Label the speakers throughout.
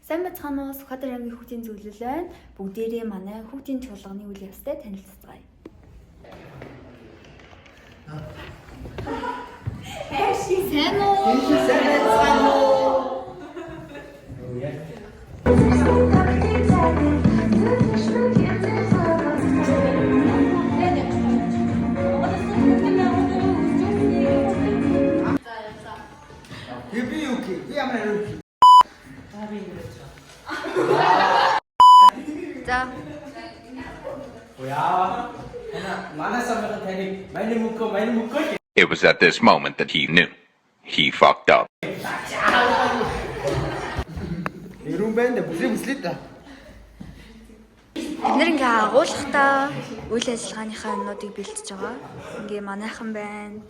Speaker 1: Сайн бацгаана уу? Сүхбаатар аймгийн хүүхдийн зөвлөл байна. Бүгдээрээ манай хүүхдийн чуулганы үйл явцтай танилццгаая. Сайн уу?
Speaker 2: Сайн бацгаана уу?
Speaker 1: За.
Speaker 3: It was at this moment that he knew. He fucked up.
Speaker 1: Бид ингээ агуулгахдаа үйл ажиллагааныхаа юмнуудыг бэлтэж байгаа. Ингээ манайхан байна.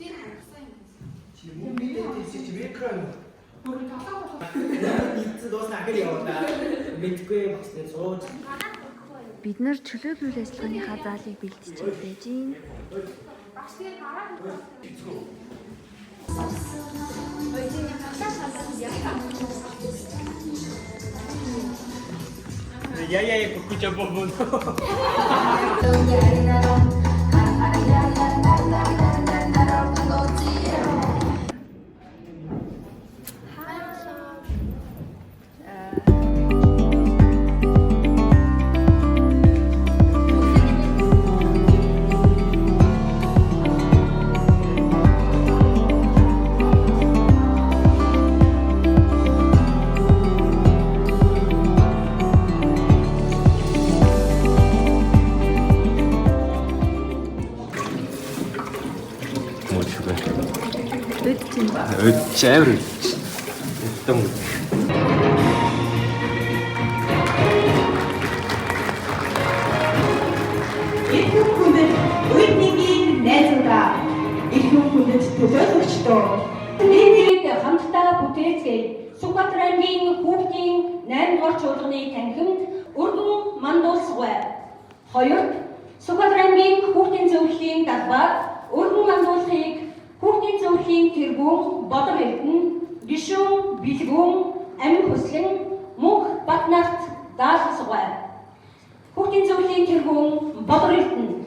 Speaker 1: Бид нар чөлөөт үйл ажиллагааныхаа заалыг бэлтэж байж байна.
Speaker 2: Яя кукуча бомбон.
Speaker 4: Чамэр. Том.
Speaker 5: Ирэх хүндэд үед нэгийн найзуудаа ирэх хүндэд төлөөлөгчдөө нийтийг хамтдаа бүтээцгээе. Сүхбаатар аймгийн хүүхдийн 8 дугаар чуулганы танхимд өргөн мандуулсгай. 2. Сүхбаатар аймгийн хүүхдийн зөвлөлийн далбаар өргөн мандуулахыг хүүхдийн зөвлөлийн тэргүүн Бодор Эрдэнэ, Гишүүн Бэлгүүн, Амин Хүслэн, Мөнх Батнарт даалгасгай. Хүүхдийн зөвлөлийн тэргүүн Бодор Эрдэнэ.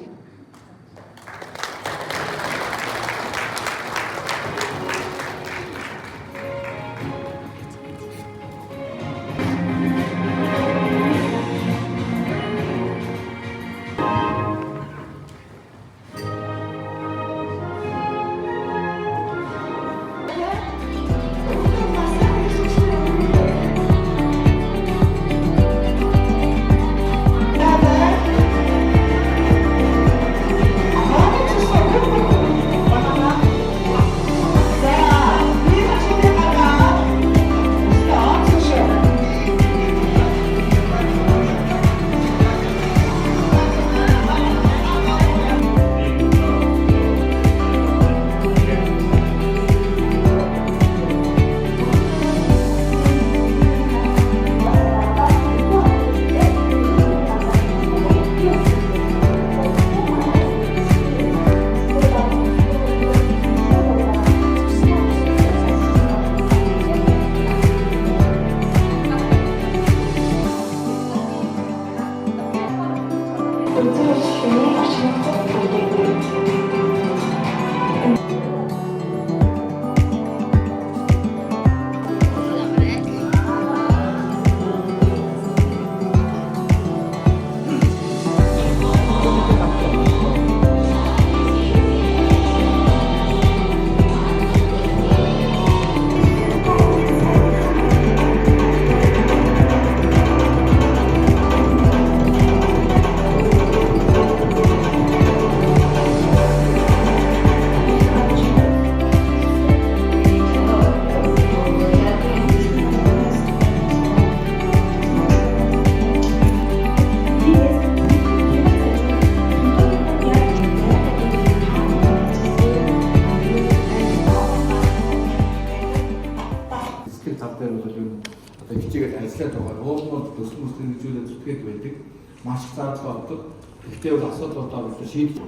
Speaker 6: Маш их зардал авдаг. Гэхдээ бол асуудлуудаа бол шийдэх.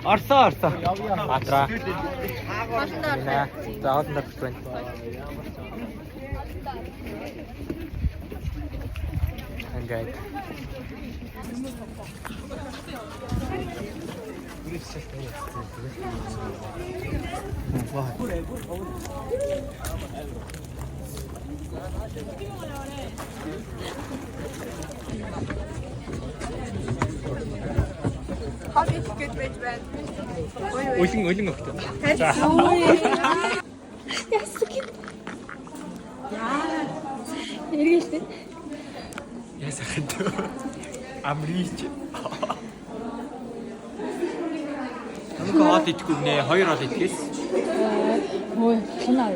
Speaker 2: Орсоо. Батраа.
Speaker 7: За хоолндоо хүрч байна. Ингээд. Улин өгтөө. За.
Speaker 1: Эргэлтэй.
Speaker 7: Ясахад. Амрич. Намайг хаад идэхгүй нэ 2 хол идэхээс.
Speaker 1: Ой, шинаа.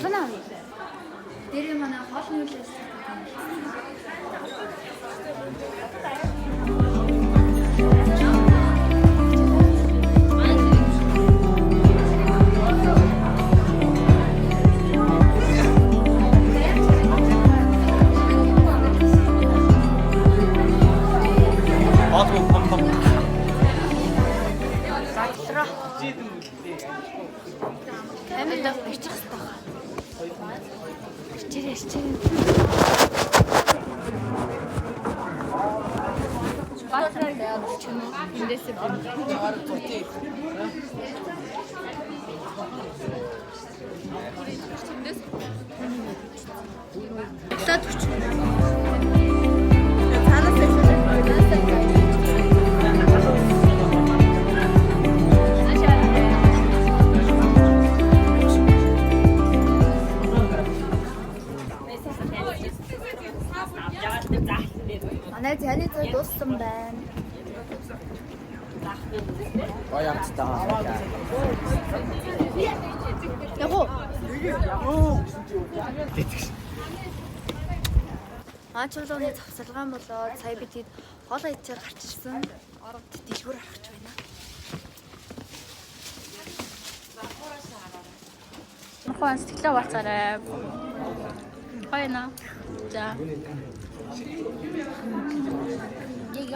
Speaker 1: Хавна. Дээрээ манай хоолны үлээс. Аминда бичих хэрэгтэй. Чирээ. Батраа яа ч юм уу. Эндээсээ манай таны цай дууссан байна. Яго. Ачуулганы завсалгаан болоод сая бид хэд хоолоо идчихээр гарч ирсэн. Ороод дэлгүүр харах байна. Нохоо сэтгэлээ бацаарай. Хайна. За.
Speaker 8: Ég